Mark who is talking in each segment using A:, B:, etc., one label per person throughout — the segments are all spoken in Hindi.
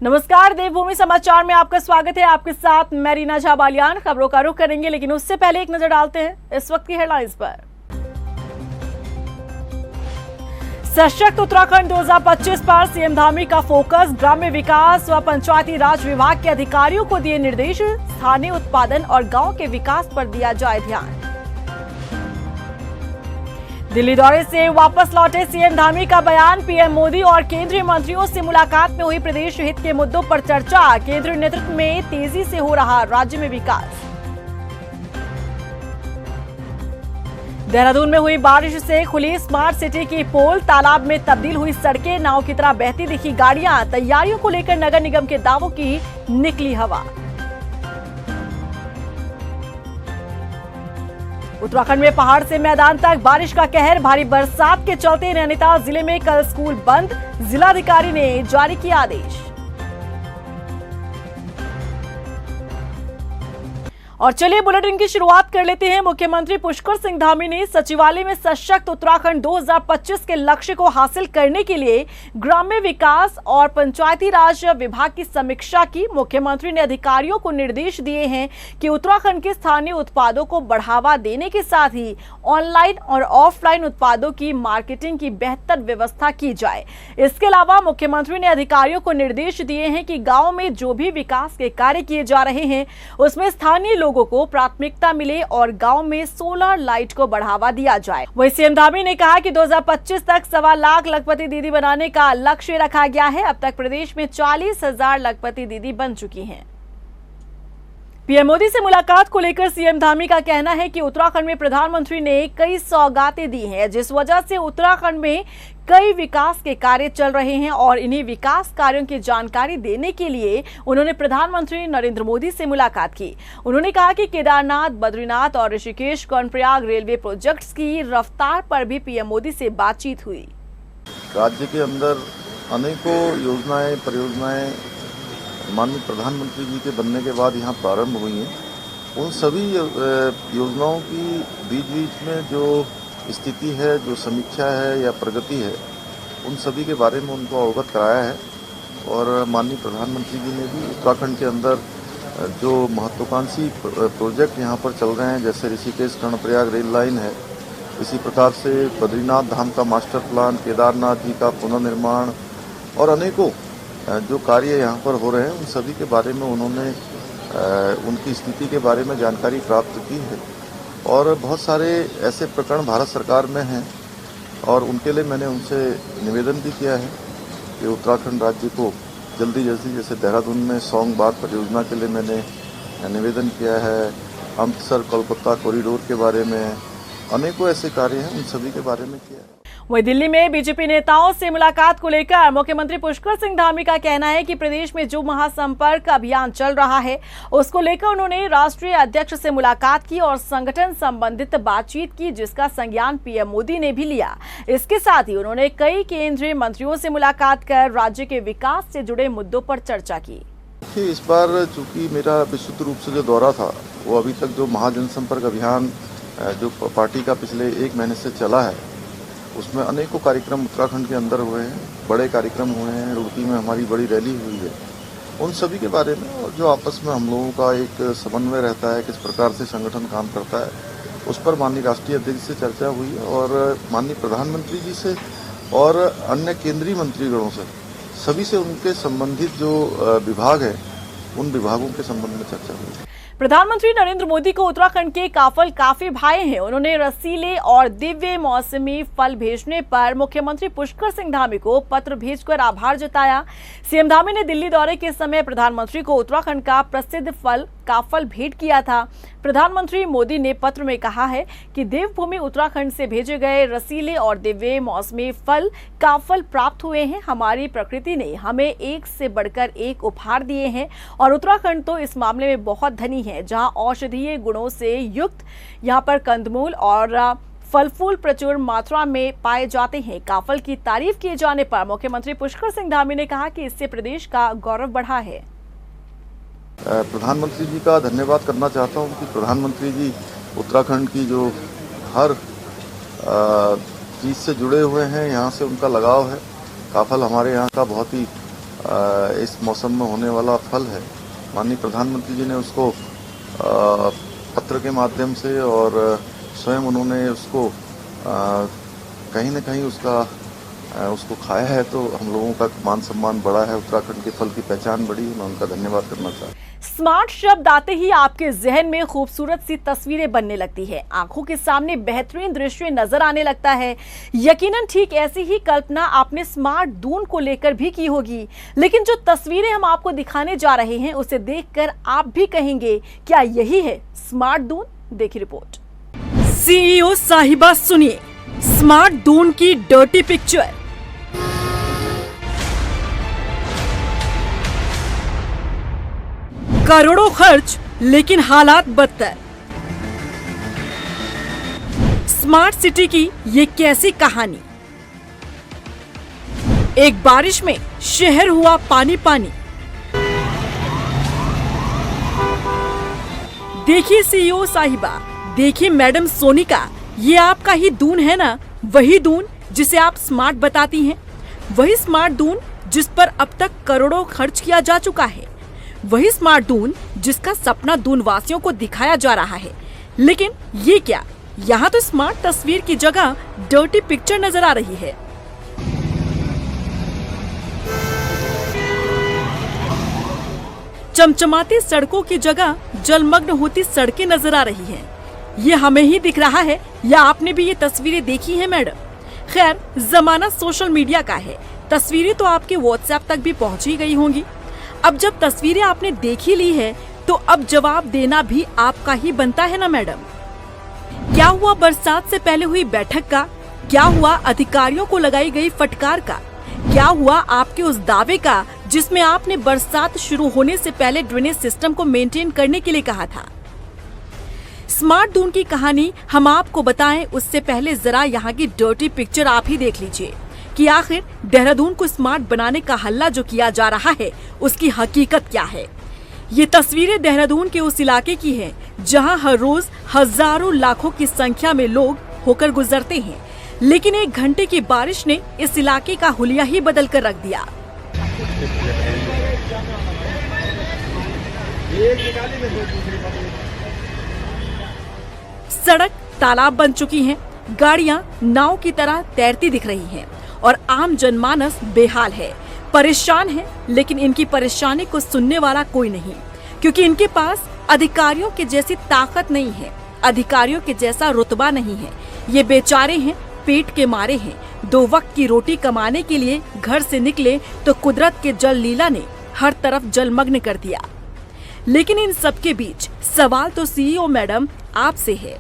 A: नमस्कार, देवभूमि समाचार में आपका स्वागत है। आपके साथ मैं रीना झा बालियान। खबरों का रुख करेंगे, लेकिन उससे पहले एक नजर डालते हैं इस वक्त की हेडलाइंस पर। सशक्त उत्तराखंड 2025 पर सीएम धामी का फोकस। ग्राम्य विकास व पंचायती राज विभाग के अधिकारियों को दिए निर्देश। स्थानीय उत्पादन और गांव के विकास पर दिया जाए ध्यान। दिल्ली दौरे से वापस लौटे सीएम धामी का बयान। पीएम मोदी और केंद्रीय मंत्रियों से मुलाकात में हुई प्रदेश हित के मुद्दों पर चर्चा। केंद्रीय नेतृत्व में तेजी से हो रहा राज्य में विकास। देहरादून में हुई बारिश से खुली स्मार्ट सिटी की पोल। तालाब में तब्दील हुई सड़कें। नाव की तरह बहती दिखी गाड़ियां। तैयारियों को लेकर नगर निगम के दावों की निकली हवा। उत्तराखंड में पहाड़ से मैदान तक बारिश का कहर। भारी बरसात के चलते नैनीताल जिले में कल स्कूल बंद। जिलाधिकारी ने जारी किया आदेश। और चलिए बुलेटिन की शुरुआत कर लेते हैं। मुख्यमंत्री पुष्कर सिंह धामी ने सचिवालय में सशक्त उत्तराखंड 2025 के लक्ष्य को हासिल करने के लिए ग्राम्य विकास और पंचायती राज विभाग की समीक्षा की। मुख्यमंत्री ने अधिकारियों को निर्देश दिए हैं कि उत्तराखंड के स्थानीय उत्पादों को बढ़ावा देने के साथ ही ऑनलाइन और ऑफलाइन उत्पादों की मार्केटिंग की बेहतर व्यवस्था की जाए। इसके अलावा मुख्यमंत्री ने अधिकारियों को निर्देश दिए हैं कि गाँव में जो भी विकास के कार्य किए जा रहे हैं उसमें स्थानीय लोगों को प्राथमिकता मिले और गांव में सोलर लाइट को बढ़ावा दिया जाए। वहीं सीएम धामी ने कहा कि 2025 तक 1.25 लाख लखपति दीदी बनाने का लक्ष्य रखा गया है। अब तक प्रदेश में 40,000 लखपति दीदी बन चुकी हैं। पीएम मोदी से मुलाकात को लेकर सीएम धामी का कहना है कि उत्तराखंड में प्रधानमंत्री ने कई सौगातें दी हैं, जिस वजह से उत्तराखंड में कई विकास के कार्य चल रहे हैं और इन्हीं विकास कार्यों की जानकारी देने के लिए उन्होंने प्रधानमंत्री नरेंद्र मोदी से मुलाकात की। उन्होंने कहा कि केदारनाथ, बद्रीनाथ और ऋषिकेश कर्णप्रयाग रेलवे प्रोजेक्ट्स की रफ्तार पर भी पीएम मोदी से बातचीत हुई।
B: राज्य के अंदर अनेकों योजनाएं, परियोजनाएं माननीय प्रधानमंत्री जी के बनने के बाद यहाँ प्रारंभ हुई हैं। उन सभी योजनाओं की बीच में जो स्थिति है, जो समीक्षा है या प्रगति है, उन सभी के बारे में उनको अवगत कराया है। और माननीय प्रधानमंत्री जी ने भी उत्तराखंड के अंदर जो महत्वाकांक्षी प्रोजेक्ट यहाँ पर चल रहे हैं, जैसे ऋषिकेश कर्णप्रयाग रेल लाइन है, इसी प्रकार से बद्रीनाथ धाम का मास्टर प्लान, केदारनाथ जी का पुनर्निर्माण और अनेकों जो कार्य यहाँ पर हो रहे हैं, उन सभी के बारे में उन्होंने उनकी स्थिति के बारे में जानकारी प्राप्त की है। और बहुत सारे ऐसे प्रकरण भारत सरकार में हैं और उनके लिए मैंने उनसे निवेदन भी किया है कि उत्तराखंड राज्य को जल्दी जैसे देहरादून में सौंग बांध परियोजना के लिए मैंने निवेदन किया है। अमृतसर कोलकाता कॉरिडोर के बारे में अनेकों ऐसे कार्य हैं, उन सभी के बारे में किया है।
A: वहीं दिल्ली में बीजेपी नेताओं से मुलाकात को लेकर मुख्यमंत्री पुष्कर सिंह धामी का कहना है कि प्रदेश में जो महासंपर्क अभियान चल रहा है उसको लेकर उन्होंने राष्ट्रीय अध्यक्ष से मुलाकात की और संगठन संबंधित बातचीत की, जिसका संज्ञान पीएम मोदी ने भी लिया। इसके साथ ही उन्होंने कई केंद्रीय मंत्रियों से मुलाकात कर राज्य के विकास से जुड़े मुद्दों पर चर्चा की।
B: इस बार चूंकि मेरा विस्तृत रूप से जो दौरा था वो अभी तक जो महाजनसंपर्क अभियान जो पार्टी का पिछले 1 महीने से चला है, उसमें अनेकों कार्यक्रम उत्तराखंड के अंदर हुए हैं, बड़े कार्यक्रम हुए हैं। रुड़की में हमारी बड़ी रैली हुई है। उन सभी के बारे में और जो आपस में हम लोगों का एक समन्वय रहता है, किस प्रकार से संगठन काम करता है, उस पर माननीय राष्ट्रीय अध्यक्ष से चर्चा हुई है और माननीय प्रधानमंत्री जी से और अन्य केंद्रीय मंत्रीगणों से, सभी से उनके संबंधित जो विभाग है, उन विभागों के संबंध में चर्चा हुई।
A: प्रधानमंत्री नरेंद्र मोदी को उत्तराखंड के काफल काफी भाए हैं। उन्होंने रसीले और दिव्य मौसमी फल भेजने पर मुख्यमंत्री पुष्कर सिंह धामी को पत्र भेजकर आभार जताया। सीएम धामी ने दिल्ली दौरे के समय प्रधानमंत्री को उत्तराखंड का प्रसिद्ध फल काफल भेंट किया था। प्रधानमंत्री मोदी ने पत्र में कहा है कि देवभूमि उत्तराखंड से भेजे गए रसीले और दिव्य मौसमी फल काफल प्राप्त हुए हैं। हमारी प्रकृति ने हमें एक से बढ़कर एक उपहार दिए हैं और उत्तराखंड तो इस मामले में बहुत धनी है, जहां औषधीय गुणों से युक्त यहां पर कंदमूल और फल फूल प्रचुर मात्रा में पाए जाते हैं। काफल की तारीफ किए जाने पर मुख्यमंत्री पुष्कर सिंह धामी ने कहा कि इससे प्रदेश का गौरव बढ़ा है।
B: प्रधानमंत्री जी का धन्यवाद करना चाहता हूं कि प्रधानमंत्री जी उत्तराखंड की जो हर चीज़ से जुड़े हुए हैं, यहाँ से उनका लगाव है। काफल हमारे यहाँ का बहुत ही इस मौसम में होने वाला फल है। माननीय प्रधानमंत्री जी ने उसको पत्र के माध्यम से और स्वयं उन्होंने उसको कहीं न कहीं उसको खाया है, तो हम लोगों का मान सम्मान बढ़ा है, उत्तराखंड के फल की पहचान बढ़ी है। मैं उनका धन्यवाद करना चाहता हूँ।
A: स्मार्ट शब्द आते ही आपके जहन में खूबसूरत सी तस्वीरें बनने लगती है, आंखों के सामने बेहतरीन दृश्य नजर आने लगता है। यकीनन ठीक ऐसी ही कल्पना आपने स्मार्ट दून को लेकर भी की होगी, लेकिन जो तस्वीरें हम आपको दिखाने जा रहे हैं उसे देखकर आप भी कहेंगे क्या यही है स्मार्ट दून? देखिए रिपोर्ट। सीईओ साहिबा, सुनिए स्मार्ट दून की डर्टी पिक्चर। करोड़ों खर्च लेकिन हालात बदतर। स्मार्ट सिटी की ये कैसी कहानी? एक बारिश में शहर हुआ पानी पानी। देखिए सीईओ साहिबा, देखिए मैडम सोनिका, ये आपका ही दून है ना? वही दून जिसे आप स्मार्ट बताती हैं, वही स्मार्ट दून जिस पर अब तक करोड़ों खर्च किया जा चुका है, वही स्मार्ट दून जिसका सपना दून वासियों को दिखाया जा रहा है। लेकिन ये क्या, यहाँ तो स्मार्ट तस्वीर की जगह डर्टी पिक्चर नजर आ रही है। चमचमाती सड़कों की जगह जलमग्न होती सड़कें नजर आ रही हैं। ये हमें ही दिख रहा है या आपने भी ये तस्वीरें देखी हैं मैडम? खैर, जमाना सोशल मीडिया का है, तस्वीरें तो आपके व्हाट्सएप तक भी पहुंची गई होंगी। अब जब तस्वीरें आपने देख ही ली है तो अब जवाब देना भी आपका ही बनता है ना मैडम? क्या हुआ बरसात से पहले हुई बैठक का? क्या हुआ अधिकारियों को लगाई गई फटकार का? क्या हुआ आपके उस दावे का जिसमें आपने बरसात शुरू होने से पहले ड्रेनेज सिस्टम को मेंटेन करने के लिए कहा था? स्मार्ट दून की कहानी हम आपको बताएं उससे पहले जरा यहाँ की डर्टी पिक्चर आप ही देख लीजिए कि आखिर देहरादून को स्मार्ट बनाने का हल्ला जो किया जा रहा है उसकी हकीकत क्या है। ये तस्वीरें देहरादून के उस इलाके की हैं जहां हर रोज हजारों लाखों की संख्या में लोग होकर गुजरते हैं, लेकिन एक घंटे की बारिश ने इस इलाके का हुलिया ही बदल कर रख दिया। सड़क तालाब बन चुकी हैं, गाड़ियां नाव की तरह तैरती दिख रही हैं और आम जनमानस बेहाल है, परेशान है। लेकिन इनकी परेशानी को सुनने वाला कोई नहीं, क्योंकि इनके पास अधिकारियों के जैसी ताकत नहीं है, अधिकारियों के जैसा रुतबा नहीं है। ये बेचारे हैं, पेट के मारे हैं। 2 वक्त की रोटी कमाने के लिए घर से निकले तो कुदरत के जल लीला ने हर तरफ जलमग्न कर दिया। लेकिन इन सबके बीच सवाल तो सीईओ मैडम आपसे है,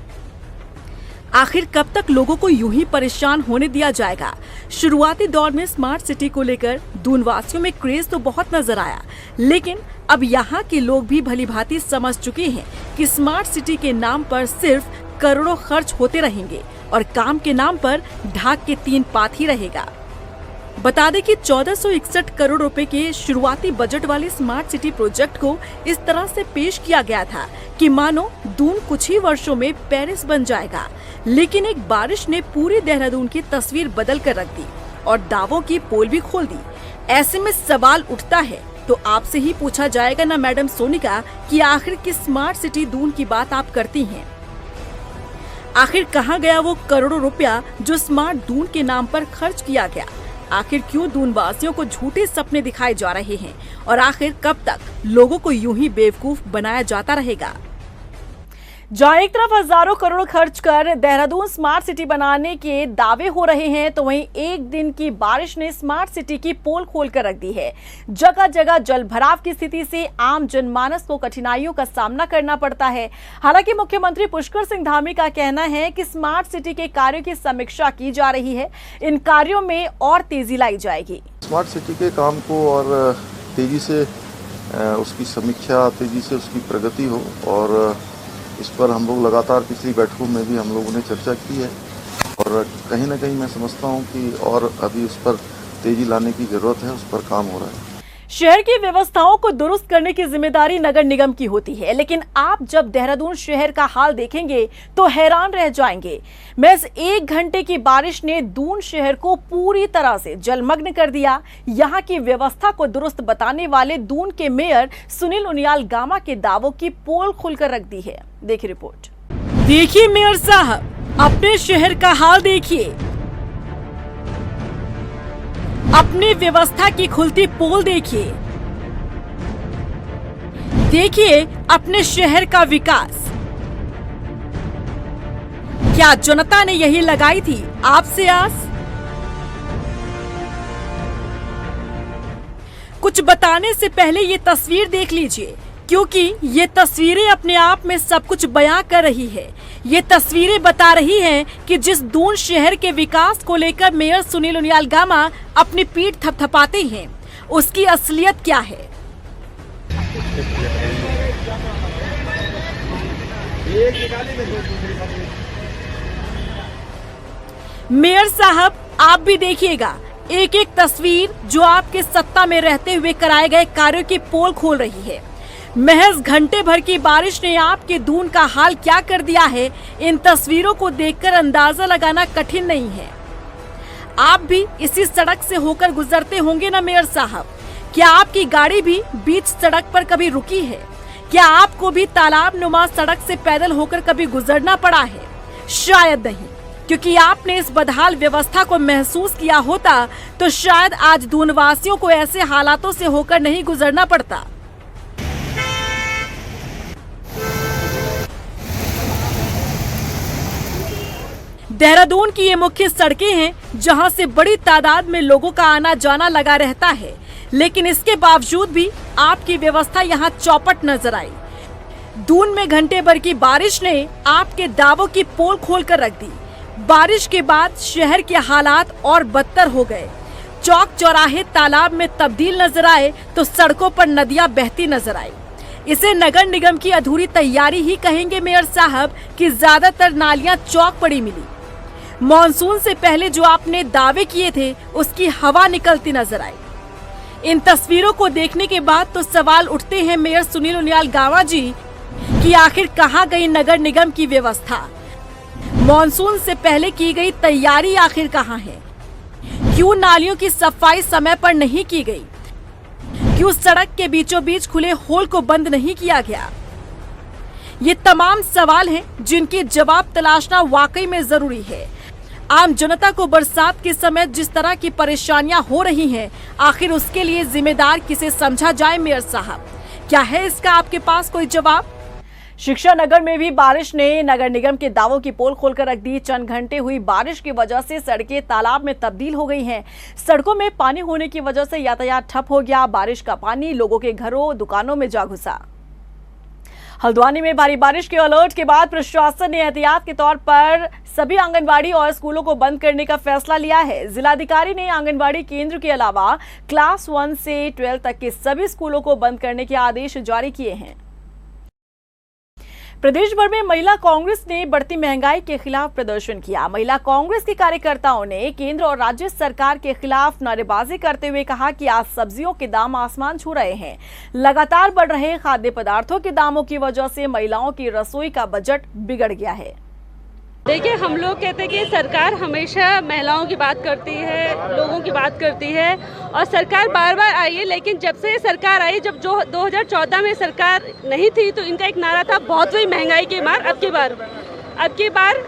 A: आखिर कब तक लोगों को यूं ही परेशान होने दिया जाएगा? शुरुआती दौर में स्मार्ट सिटी को लेकर दून वासियों में क्रेज तो बहुत नजर आया, लेकिन अब यहाँ के लोग भी भलीभांति समझ चुके हैं कि स्मार्ट सिटी के नाम पर सिर्फ करोड़ों खर्च होते रहेंगे और काम के नाम पर ढाक के 3 पात ही रहेगा। बता दें कि 1461 करोड़ रुपए के शुरुआती बजट वाले स्मार्ट सिटी प्रोजेक्ट को इस तरह से पेश किया गया था कि मानो दून कुछ ही वर्षों में पेरिस बन जाएगा। लेकिन एक बारिश ने पूरे देहरादून की तस्वीर बदल कर रख दी और दावों की पोल भी खोल दी। ऐसे में सवाल उठता है, तो आपसे ही पूछा जाएगा ना मैडम सोनिका, कि आखिर किस स्मार्ट सिटी दून की बात आप करती हैं? आखिर कहाँ गया वो करोड़ों रुपया जो स्मार्ट दून के नाम पर खर्च किया गया? आखिर क्यों दून वासियों को झूठे सपने दिखाए जा रहे हैं? और आखिर कब तक लोगों को यूं ही बेवकूफ बनाया जाता रहेगा? जहां एक तरफ हजारों करोड़ खर्च कर देहरादून स्मार्ट सिटी बनाने के दावे हो रहे हैं, तो वहीं एक दिन की बारिश ने स्मार्ट सिटी की पोल खोल कर रख दी है। जगह जगह जल भराव की स्थिति से आम जनमानस को कठिनाइयों का सामना करना पड़ता है। हालांकि मुख्यमंत्री पुष्कर सिंह धामी का कहना है कि स्मार्ट सिटी के कार्यों की समीक्षा की जा रही है, इन कार्यों में और तेजी लाई जाएगी।
B: स्मार्ट सिटी के काम को और तेजी से उसकी समीक्षा, तेजी से उसकी प्रगति हो, और इस पर हम लोग लगातार पिछली बैठकों में भी हम लोगों ने चर्चा की है। और कहीं ना कहीं मैं समझता हूं कि और अभी उस पर तेजी लाने की जरूरत है, उस पर काम हो रहा है।
A: शहर की व्यवस्थाओं को दुरुस्त करने की जिम्मेदारी नगर निगम की होती है, लेकिन आप जब देहरादून शहर का हाल देखेंगे तो हैरान रह जाएंगे। महज 1 घंटे की बारिश ने दून शहर को पूरी तरह से जलमग्न कर दिया। यहां की व्यवस्था को दुरुस्त बताने वाले दून के मेयर सुनील उनियाल गामा के दावों की पोल खुलकर रख दी है। देखिए रिपोर्ट। देखिए मेयर साहब, अपने शहर का हाल देखिए, अपनी व्यवस्था की खुलती पोल देखिए, देखिए अपने शहर का विकास। क्या जनता ने यही लगाई थी आपसे आस? कुछ बताने से पहले ये तस्वीर देख लीजिए, क्योंकि ये तस्वीरें अपने आप में सब कुछ बयां कर रही है। ये तस्वीरें बता रही हैं कि जिस दून शहर के विकास को लेकर मेयर सुनील उनियाल गामा अपनी पीठ थपथपाते हैं, उसकी असलियत क्या है। मेयर साहब, आप भी देखिएगा, एक एक तस्वीर जो आपके सत्ता में रहते हुए कराए गए कार्यों की पोल खोल रही है। महज घंटे भर की बारिश ने आपके दून का हाल क्या कर दिया है, इन तस्वीरों को देखकर अंदाजा लगाना कठिन नहीं है। आप भी इसी सड़क से होकर गुजरते होंगे ना मेयर साहब? क्या आपकी गाड़ी भी बीच सड़क पर कभी रुकी है? क्या आपको भी तालाब नुमा सड़क से पैदल होकर कभी गुजरना पड़ा है? शायद नहीं, क्योंकि आपने इस बदहाल व्यवस्था को महसूस किया होता तो शायद आज दून वासियों को ऐसे हालातों से होकर नहीं गुजरना पड़ता। देहरादून की ये मुख्य सड़कें हैं जहां से बड़ी तादाद में लोगों का आना जाना लगा रहता है, लेकिन इसके बावजूद भी आपकी व्यवस्था यहां चौपट नजर आई। दून में घंटे भर की बारिश ने आपके दावों की पोल खोलकर रख दी। बारिश के बाद शहर के हालात और बदतर हो गए। चौक चौराहे तालाब में तब्दील नजर आए तो सड़कों पर नदियां बहती नजर आई। इसे नगर निगम की अधूरी तैयारी ही कहेंगे मेयर साहब कि ज्यादातर नालियां चौक पड़ी मिली। मॉनसून से पहले जो आपने दावे किए थे उसकी हवा निकलती नजर आई। इन तस्वीरों को देखने के बाद तो सवाल उठते हैं मेयर सुनील उनियाल गामा जी कि आखिर कहां गई नगर निगम की व्यवस्था? मॉनसून से पहले की गई तैयारी आखिर कहां है? क्यों नालियों की सफाई समय पर नहीं की गई? क्यों सड़क के बीचों बीच खुले होल को बंद नहीं किया गया? ये तमाम सवाल हैं जिनके जवाब तलाशना वाकई में जरूरी है। आम जनता को बरसात के समय जिस तरह की परेशानियां हो रही हैं, आखिर उसके लिए जिम्मेदार किसे समझा जाए मेयर साहब? क्या है इसका आपके पास कोई जवाब? शिक्षा नगर में भी बारिश ने नगर निगम के दावों की पोल खोलकर रख दी। चंद घंटे हुई बारिश की वजह से सड़कें तालाब में तब्दील हो गई हैं। सड़कों में पानी होने की वजह से यातायात ठप हो गया। बारिश का पानी लोगों के घरों दुकानों में जा घुसा। हल्द्वानी में भारी बारिश के अलर्ट के बाद प्रशासन ने एहतियात के तौर पर सभी आंगनबाड़ी और स्कूलों को बंद करने का फैसला लिया है। जिलाधिकारी ने आंगनबाड़ी केंद्र के अलावा क्लास 1 से 12 तक के सभी स्कूलों को बंद करने के आदेश जारी किए हैं। प्रदेश भर में महिला कांग्रेस ने बढ़ती महंगाई के खिलाफ प्रदर्शन किया। महिला कांग्रेस के कार्यकर्ताओं ने केंद्र और राज्य सरकार के खिलाफ नारेबाजी करते हुए कहा कि आज सब्जियों के दाम आसमान छू रहे हैं। लगातार बढ़ रहे खाद्य पदार्थों के दामों की वजह से महिलाओं की रसोई का बजट बिगड़ गया है।
C: देखिए, हम लोग कहते हैं कि सरकार हमेशा महिलाओं की बात करती है, लोगों की बात करती है और सरकार बार बार आई है, लेकिन जब से सरकार आई, जब जो 2014 में सरकार नहीं थी तो इनका एक नारा था बहुत हुई महंगाई की मार। अब की बार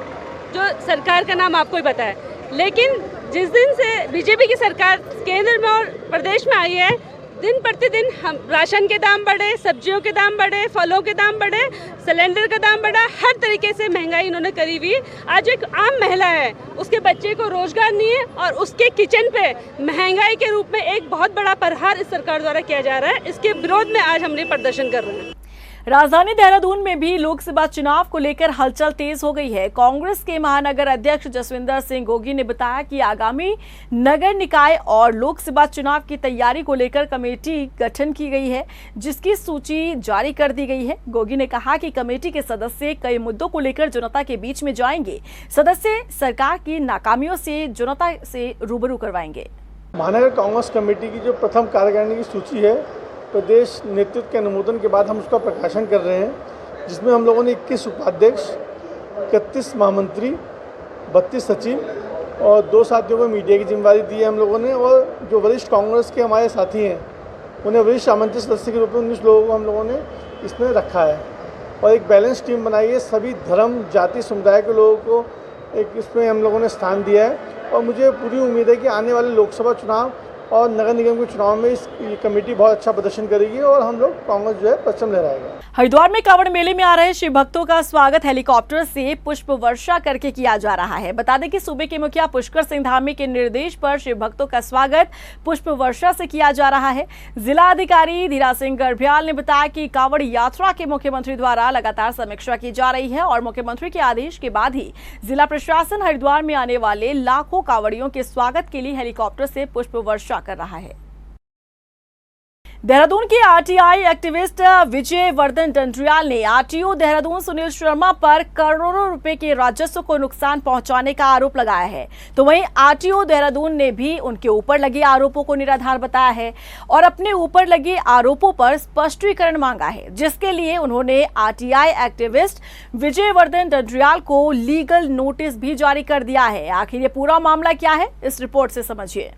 C: जो सरकार का नाम आपको ही पता है, लेकिन जिस दिन से बीजेपी की सरकार केंद्र में और प्रदेश में आई है, दिन प्रतिदिन हम राशन के दाम बढ़े, सब्जियों के दाम बढ़े, फलों के दाम बढ़े, सिलेंडर का दाम बढ़ा, हर तरीके से महंगाई इन्होंने करी हुई। आज एक आम महिला है, उसके बच्चे को रोजगार नहीं है और उसके किचन पे महंगाई के रूप में एक बहुत बड़ा प्रहार इस सरकार द्वारा किया जा रहा है। इसके विरोध में आज हमने प्रदर्शन कर रहे हैं।
A: राजधानी देहरादून में भी लोकसभा चुनाव को लेकर हलचल तेज हो गई है। कांग्रेस के महानगर अध्यक्ष जसविंदर सिंह गोगी ने बताया कि आगामी नगर निकाय और लोकसभा चुनाव की तैयारी को लेकर कमेटी गठन की गई है, जिसकी सूची जारी कर दी गई है। गोगी ने कहा कि कमेटी के सदस्य कई मुद्दों को लेकर जनता के बीच में जाएंगे। सदस्य सरकार की नाकामियों से जनता से रूबरू करवाएंगे।
D: महानगर कांग्रेस कमेटी की जो प्रथम कार्यकारिणी की सूची है, प्रदेश नेतृत्व के अनुमोदन के बाद हम उसका प्रकाशन कर रहे हैं, जिसमें हम लोगों ने 21 उपाध्यक्ष, 31 महामंत्री, 32 सचिव और 2 साथियों को मीडिया की जिम्मेदारी दी है हम लोगों ने। और जो वरिष्ठ कांग्रेस के हमारे साथी हैं उन्हें वरिष्ठ आमंत्रित सदस्य के रूप में 19 लोगों को हम लोगों ने इसमें रखा है और एक बैलेंस टीम बनाई है। सभी धर्म, जाति, समुदाय के लोगों को एक इसमें हम लोगों ने स्थान दिया है और मुझे पूरी उम्मीद है कि आने वाले लोकसभा चुनाव और नगर निगम के चुनाव में ये कमेटी बहुत अच्छा प्रदर्शन करेगी और हम लोग कांग्रेस जो है परचम लहराएगा।
A: हरिद्वार में कांवड़ मेले में आ रहे शिव भक्तों का स्वागत हेलीकॉप्टर से पुष्प वर्षा करके किया जा रहा है। बता दें कि सूबे के मुखिया पुष्कर सिंह धामी के निर्देश पर शिव भक्तों का स्वागत पुष्प वर्षा से किया जा रहा है। जिला अधिकारी धीरा सिंह गर्भयाल ने बताया कि कांवड़ यात्रा के मुख्यमंत्री द्वारा लगातार समीक्षा की जा रही है और मुख्यमंत्री के आदेश के बाद ही जिला प्रशासन हरिद्वार में आने वाले लाखों कांवड़ियों के स्वागत के लिए हेलीकॉप्टर से पुष्प वर्षा कर रहा है। देहरादून के आरटीआई एक्टिविस्ट विजय वर्धन डंडरियाल ने आरटीओ देहरादून सुनील शर्मा पर करोड़ों रुपए के राजस्व को नुकसान पहुंचाने का आरोप लगाया है। तो वहीं आरटीओ देहरादून ने भी उनके ऊपर लगे आरोपों को निराधार बताया है और अपने ऊपर लगे आरोपों पर स्पष्टीकरण मांगा है, जिसके लिए उन्होंने आरटीआई एक्टिविस्ट विजय वर्धन डंडरियाल को लीगल नोटिस भी जारी कर दिया है। आखिर ये पूरा मामला क्या है, इस रिपोर्ट से समझिए।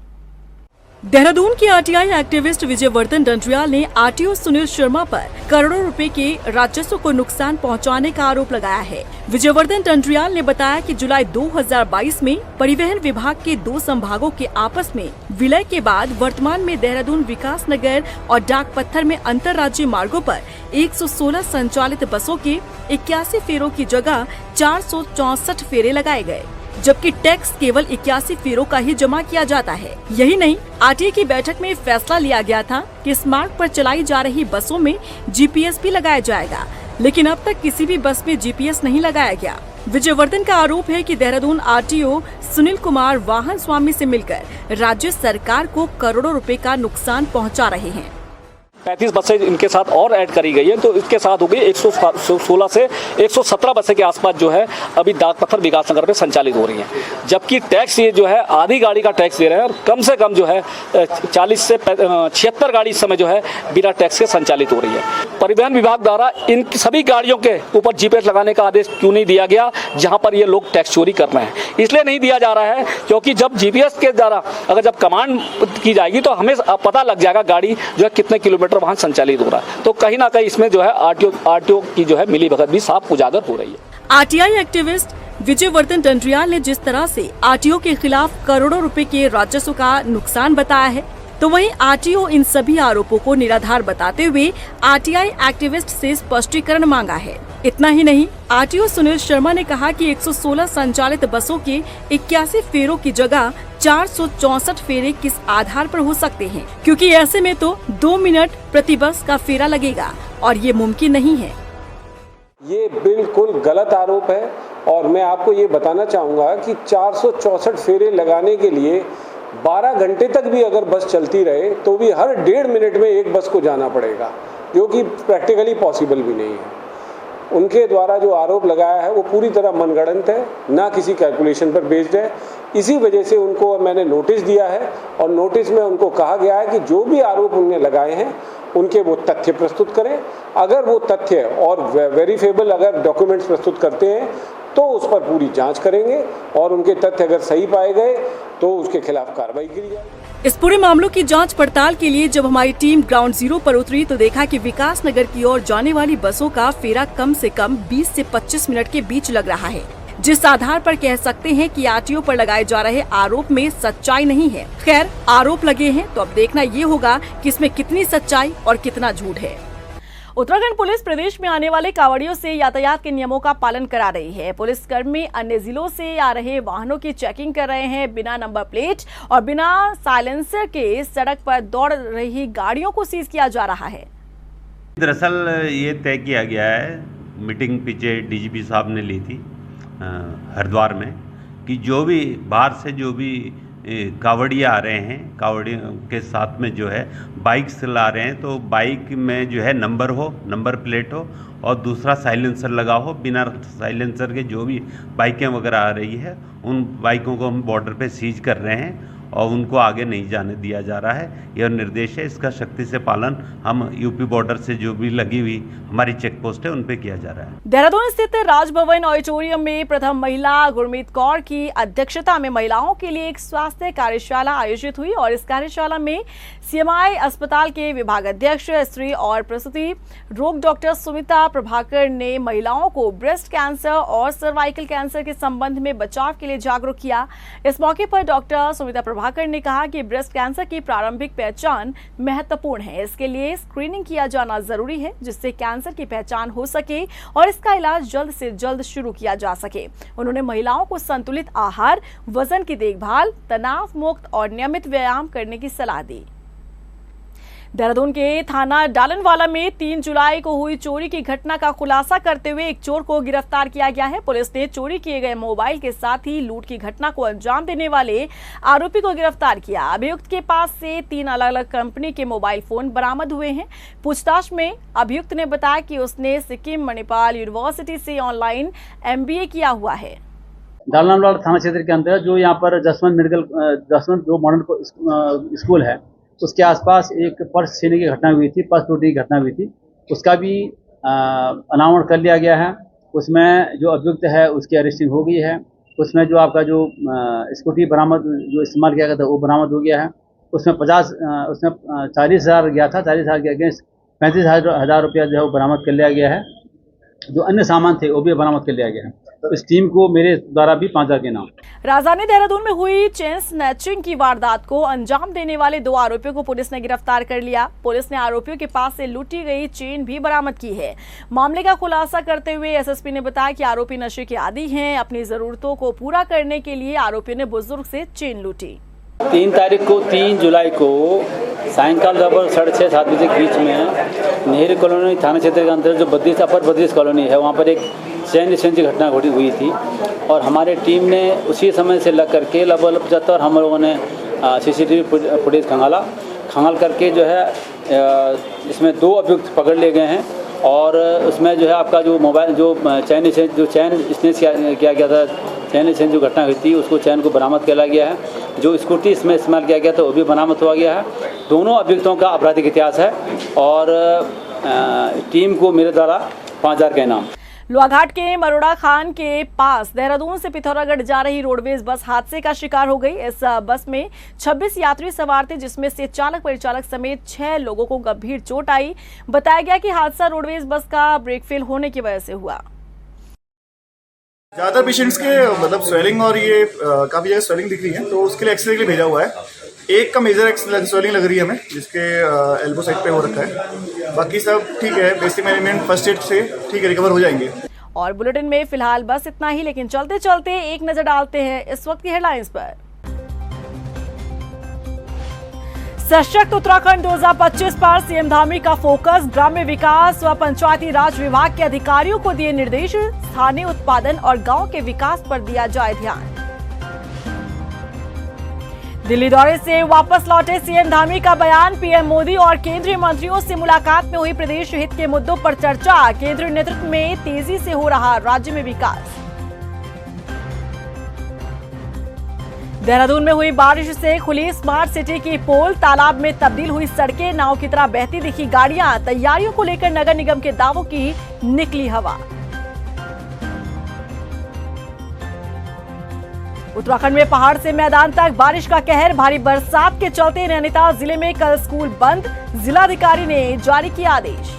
A: देहरादून के आरटीआई एक्टिविस्ट विजय वर्धन डंडरियाल ने आरटीओ सुनील शर्मा पर करोड़ों रुपए के राजस्व को नुकसान पहुंचाने का आरोप लगाया है। विजय वर्धन डंडरियाल ने बताया कि जुलाई 2022 में परिवहन विभाग के 2 संभागों के आपस में विलय के बाद वर्तमान में देहरादून विकास नगर और डाक पत्थर में अंतर्राज्यीय मार्गों पर 116 संचालित बसों के 81 फेरों की जगह 464 फेरे लगाए गए, जबकि टैक्स केवल 81 फेरों का ही जमा किया जाता है। यही नहीं, आरटीए की बैठक में फैसला लिया गया था कि इस मार्ग पर चलाई जा रही बसों में जीपीएस भी लगाया जाएगा, लेकिन अब तक किसी भी बस में जीपीएस नहीं लगाया गया। विजय वर्धन का आरोप है कि देहरादून आरटीओ सुनील कुमार वाहन स्वामी से मिलकर राज्य सरकार को करोड़ों रुपए का नुकसान पहुंचा रहे हैं।
E: 35 बसें इनके साथ और ऐड करी गई है, तो इसके साथ हो गई 116 से 117 बसें के आसपास जो है अभी डाक पत्थर विकास नगर में संचालित हो रही हैं, जबकि टैक्स ये जो है आधी गाड़ी का टैक्स दे रहे हैं और कम से कम जो है 40 से 76 गाड़ी इस समय जो है बिना टैक्स के संचालित हो रही है। परिवहन विभाग द्वारा इन सभी गाड़ियों के ऊपर जीपीएस लगाने का आदेश क्यों नहीं दिया गया, जहाँ पर ये लोग टैक्स चोरी कर रहे हैं? इसलिए नहीं दिया जा रहा है क्योंकि जब जीपीएस के द्वारा अगर जब कमांड की जाएगी तो हमें पता लग जाएगा गाड़ी जो है कितने किलोमीटर वहां संचालित हो रहा है। तो कहीं ना कहीं इसमें जो है आरटीओ की जो है मिलीभगत भी साफ उजागर हो रही है।
A: आरटीआई एक्टिविस्ट विजय वर्धन डंडरियाल ने जिस तरह से आरटीओ के खिलाफ करोड़ों रुपए के राजस्व का नुकसान बताया है, तो वहीं आरटीओ इन सभी आरोपों को निराधार बताते हुए आरटीआई एक्टिविस्ट से स्पष्टीकरण मांगा है। इतना ही नहीं, आरटीओ सुनील शर्मा ने कहा कि 116 संचालित बसों के 81 फेरों की जगह 464 फेरे किस आधार पर हो सकते हैं, क्योंकि ऐसे में तो 2 मिनट प्रति बस का फेरा लगेगा और ये मुमकिन नहीं है।
F: ये बिल्कुल गलत आरोप है और मैं आपको ये बताना चाहूँगा कि 464 फेरे लगाने के लिए 12 घंटे तक भी अगर बस चलती रहे तो भी हर 1.5 मिनट में एक बस को जाना पड़ेगा, जो कि प्रैक्टिकली पॉसिबल भी नहीं है। उनके द्वारा जो आरोप लगाया है वो पूरी तरह मनगढ़ंत है, ना किसी कैलकुलेशन पर बेस्ड है। इसी वजह से उनको मैंने नोटिस दिया है और नोटिस में उनको कहा गया है कि जो भी आरोप उन्होंने लगाए हैं उनके वो तथ्य प्रस्तुत करें। अगर वो तथ्य और वेरीफेबल अगर डॉक्यूमेंट्स प्रस्तुत करते हैं तो उस पर पूरी जांच करेंगे और उनके तथ्य अगर सही पाए गए तो उसके खिलाफ कार्रवाई की जाएगी।
A: इस पूरे मामलों की जांच पड़ताल के लिए जब हमारी टीम ग्राउंड जीरो पर उतरी तो देखा कि विकास नगर की ओर जाने वाली बसों का फेरा कम से कम 20 से 25 मिनट के बीच लग रहा है, जिस आधार पर कह सकते हैं कि आरटीओ पर लगाए जा रहे आरोप में सच्चाई नहीं है। खैर, आरोप लगे हैं तो अब देखना ये होगा कि इसमें कितनी सच्चाई और कितना झूठ है। उत्तराखंड पुलिस प्रदेश में आने वाले कांवड़ियों से यातायात के नियमों का पालन करा रही है। पुलिसकर्मी अन्य जिलों से आ रहे वाहनों की चेकिंग कर रहे हैं। बिना नंबर प्लेट और बिना साइलेंसर के सड़क पर दौड़ रही गाड़ियों को सीज किया जा रहा है।
G: दरअसल ये तय किया गया है, मीटिंग पीछे डीजीपी साहब ने ली थी हरिद्वार में, कि जो भी बाहर से जो भी कावड़िया आ रहे हैं, कावड़ियों के साथ में जो है बाइक से ला रहे हैं, तो बाइक में जो है नंबर हो, नंबर प्लेट हो और दूसरा साइलेंसर लगा हो। बिना साइलेंसर के जो भी बाइकें वगैरह आ रही है उन बाइकों को हम बॉर्डर पे सीज कर रहे हैं और उनको आगे नहीं जाने दिया जा रहा है। यह निर्देश है, इसका सख्ती से पालन हम यूपी बॉर्डर से जो भी लगी हुई हमारी चेक पोस्ट है उन पे किया जा रहा है।
A: देहरादून स्थित राजभवन ऑडिटोरियम में प्रथम महिला गुरमीत कौर की अध्यक्षता में महिलाओं के लिए एक स्वास्थ्य कार्यशाला आयोजित हुई और इस कार्यशाला में सीएमआई अस्पताल के विभागाध्यक्ष स्त्री और प्रसूति रोग डॉक्टर सुमिता प्रभाकर ने महिलाओं को ब्रेस्ट कैंसर और सर्वाइकल कैंसर के संबंध में बचाव के लिए जागरूक किया। इस मौके पर डॉक्टर सुमिता प्रभाकर ने कहा कि ब्रेस्ट कैंसर की प्रारंभिक पहचान महत्वपूर्ण है। इसके लिए स्क्रीनिंग किया जाना जरूरी है जिससे कैंसर की पहचान हो सके और इसका इलाज जल्द से जल्द शुरू किया जा सके। उन्होंने महिलाओं को संतुलित आहार, वजन की देखभाल, तनाव मुक्त और नियमित व्यायाम करने की सलाह दी। देहरादून के थाना डालनवाला में 3 जुलाई को हुई चोरी की घटना का खुलासा करते हुए एक चोर को गिरफ्तार किया गया है। पुलिस ने चोरी किए गए मोबाइल के साथ ही लूट की घटना को अंजाम देने वाले आरोपी को गिरफ्तार किया। अभियुक्त के पास से 3 अलग अलग कंपनी के मोबाइल फोन बरामद हुए हैं। पूछताछ में अभियुक्त ने बताया कि उसने सिक्किम मणिपाल यूनिवर्सिटी से ऑनलाइन MBA किया हुआ है।
H: डालनवाला थाना क्षेत्र के अंदर जो यहाँ पर जसवंत जो मॉडर्न स्कूल है उसके आसपास एक पर्स छीनने की घटना हुई थी, पर्स लूटने की घटना हुई थी। उसका भी अनावरण कर लिया गया है। उसमें जो अभियुक्त है उसकी अरेस्टिंग हो गई है। उसमें जो आपका जो स्कूटी बरामद जो इस्तेमाल किया गया था वो बरामद हो गया है। उसमें 40,000 गया था, 40,000 के अगेंस्ट 35,000 रुपया जो है वो बरामद कर लिया गया है। जो अन्य सामान थे वो भी बरामद कर लिया गया है। तो इस टीम को मेरे द्वारा भी 5,000 के नाम।
A: राजधानी देहरादून में हुई चेन स्नैचिंग की वारदात को अंजाम देने वाले 2 आरोपियों को पुलिस ने गिरफ्तार कर लिया। पुलिस ने आरोपियों के पास से लूटी गई चेन भी बरामद की है। मामले का खुलासा करते हुए SSP ने बताया कि आरोपी नशे के आदी हैं। अपनी जरूरतों को पूरा करने के लिए आरोपियों ने बुजुर्ग से चेन लूटी।
H: 3 जुलाई को सायंकाल लगभग 6:30-7 बजे के बीच में नेहरू कॉलोनी थाना क्षेत्र के अंदर जो अपर बद्रीस कॉलोनी है वहाँ पर एक चैन स्नैचिंग की घटना हुई थी और हमारे टीम ने उसी समय से लग करके लगभग 75 हम लोगों ने CCTV फुटेज खंगाल करके जो है इसमें 2 अभियुक्त पकड़ लिए गए हैं और उसमें जो है आपका जो मोबाइल जो चैन स्नैच किया गया था, चैन स्नैच जो घटना हुई थी उसको चैन को बरामद किया गया है। जो स्कूटी इसमें इस्तेमाल किया गया था वो भी बरामद हुआ गया है। दोनों अभियुक्तों का आपराधिक इतिहास है और टीम को मेरे द्वारा 5,000 के इनाम।
A: लोहाघाट के मरोड़ा खान के पास देहरादून से पिथौरागढ़ जा रही रोडवेज बस हादसे का शिकार हो गई। इस बस में 26 यात्री सवार थे जिसमें से चालक परिचालक समेत 6 लोगों को गंभीर चोट आई। बताया गया कि हादसा रोडवेज बस का ब्रेक फेल होने की वजह से हुआ।
I: ज़्यादा पेशेंट्स के मतलब स्वेलिंग और ये काफ़ी जगह स्वेलिंग दिख रही है तो उसके लिए एक्सरे के लिए भेजा हुआ है। एक का मेजर स्वेलिंग लग रही है हमें जिसके एल्बो साइड पे हो रखा है। बाकी सब ठीक है, बेसिक मैनेजमेंट फर्स्ट एड से ठीक है, रिकवर हो जाएंगे।
A: और बुलेटिन में फिलहाल बस इतना ही, लेकिन चलते चलते एक नजर डालते हैं इस वक्त की हेडलाइंस पर। सशक्त उत्तराखंड 2025 पर सीएम धामी का फोकस। ग्राम्य विकास व पंचायती राज विभाग के अधिकारियों को दिए निर्देश। स्थानीय उत्पादन और गांव के विकास पर दिया जाए ध्यान। दिल्ली दौरे से वापस लौटे सीएम धामी का बयान। पीएम मोदी और केंद्रीय मंत्रियों से मुलाकात में हुई प्रदेश हित के मुद्दों पर चर्चा। केंद्रीय नेतृत्व में तेजी से हो रहा राज्य में विकास। देहरादून में हुई बारिश से खुली स्मार्ट सिटी की पोल। तालाब में तब्दील हुई सड़कें। नाव की तरह बहती दिखी गाड़ियां। तैयारियों को लेकर नगर निगम के दावों की निकली हवा। उत्तराखंड में पहाड़ से मैदान तक बारिश का कहर। भारी बरसात के चलते नैनीताल जिले में कल स्कूल बंद। जिलाधिकारी ने जारी किया आदेश।